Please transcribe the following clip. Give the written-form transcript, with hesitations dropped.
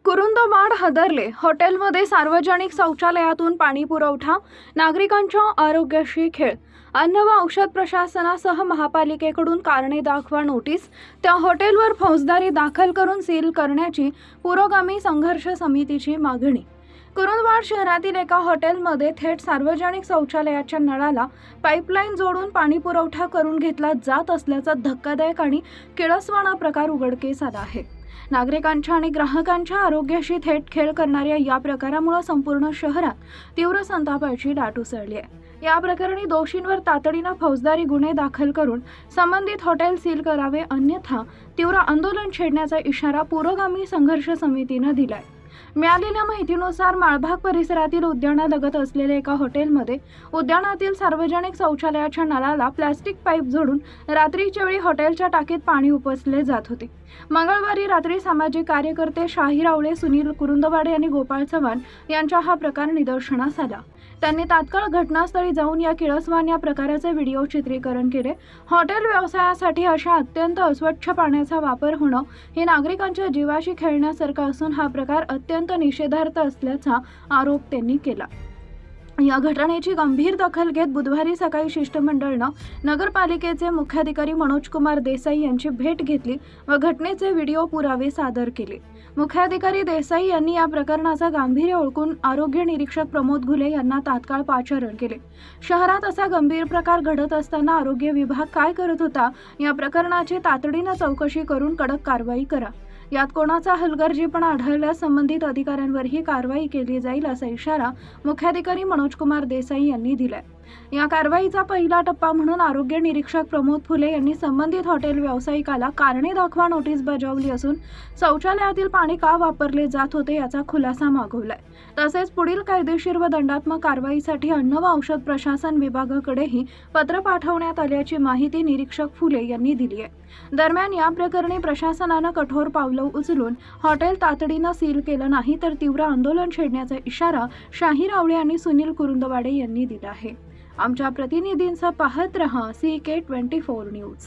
कुरुंदवाड हदरले हॉटेलमध्ये सार्वजनिक शौचालयातून पाणी पुरवठा, नागरिकांच्या आरोग्याशी खेळ. अन्न व औषध प्रशासनासह महापालिकेकडून कारणे दाखवा नोटीस. त्या हॉटेलवर फौजदारी दाखल करून सील करण्याची पुरोगामी संघर्ष समितीची मागणी. कुरुंदवाड शहरातील एका हॉटेलमध्ये थेट सार्वजनिक शौचालयाच्या नळाला पाईपलाईन जोडून पाणी पुरवठा करून घेतला जात असल्याचा धक्कादायक आणि किळसवाणा प्रकार उघडकीस आला आहे. नागरिकांच्या आणि ग्राहकांच्या आरोग्याशी थेट खेळ करणाऱ्या या प्रकारामुळे संपूर्ण शहरात तीव्र संतापाची लाट उसळली आहे. या प्रकरणी दोषींवर तातडीने फौजदारी गुन्हे दाखल करून संबंधित हॉटेल सील करावे, अन्यथा तीव्र आंदोलन छेडण्याचा इशारा पुरोगामी संघर्ष समितीने दिलाय. मिळालेल्या माहितीनुसार माळभाग परिसरातील उद्यानालगत असलेल्या एका हॉटेलमध्ये उद्यानातील सार्वजनिक शौचालयाच्या नळाला प्लास्टिक पाईप जोडून रात्रीच्या वेळी हॉटेलच्या टाकीत पाणी उपसले जात होते. मंगळवारी रात्री सामाजिक कार्यकर्ते शाहीर आवळे, सुनील कुरुंदवाडे आणि गोपाळ चव्हाण यांचा हा प्रकार निदर्शनास आला. त्यांनी तात्काळ घटनास्थळी जाऊन या किळसवाण्या प्रकाराचे व्हिडिओ चित्रीकरण केले. हॉटेल व्यवसायासाठी अशा अत्यंत अस्वच्छ पाण्याचा वापर होणं हे नागरिकांच्या जीवाशी खेळण्यासारखं असून हा प्रकार अत्यंत निषेधार्ह असल्याचा आरोप त्यांनी केला. या घटनेची गंभीर दखल घेत बुधवारी सकाळी शिष्टमंडळानं नगरपालिकेचे मुख्याधिकारी मनोज कुमार देसाई यांची भेट घेतली व घटनेचे व्हिडिओ पुरावे सादर केले. मुख्याधिकारी देसाई यांनी या प्रकरणाचा गांभीर्य ओळखून आरोग्य निरीक्षक प्रमोद घुले यांना तात्काळ पाचारण केले. शहरात असा गंभीर प्रकार घडत असताना आरोग्य विभाग काय करत होता, या प्रकरणाची तातडीने चौकशी करून कडक कारवाई करा. यात कोणाचा हलगर्जीपणा आढळल्यास संबंधित अधिकाऱ्यांवरही कारवाई केली जाईल, असा इशारा मुख्याधिकारी मनोज कुमार देसाई यांनी दिलाय. या कारवाईचा पहिला टप्पा म्हणून आरोग्य निरीक्षक प्रमोद फुले यांनी संबंधित हॉटेल व्यावसायिकाला कारणे दाखवा नोटीस बजावली असून शौचालयातील पाणी का वापरले जात होते याचा खुलासा मागवलाय. तसेच पुढील कायदेशीर व दंडात्मक कारवाईसाठी अन्न व औषध प्रशासन विभागाकडेही पत्र पाठवण्यात आल्याची माहिती निरीक्षक फुले यांनी दिली आहे. दरम्यान या प्रकरणी प्रशासनानं कठोर पावलं उचलून हॉटेल तातडीनं सील केलं नाही तर तीव्र आंदोलन छेडण्याचा इशारा शाहीर आवळे आणि सुनील कुरुंदवाडे यांनी दिला आहे. आमच्या प्रतिनिधींचा पाहत रहा CK24 न्यूज.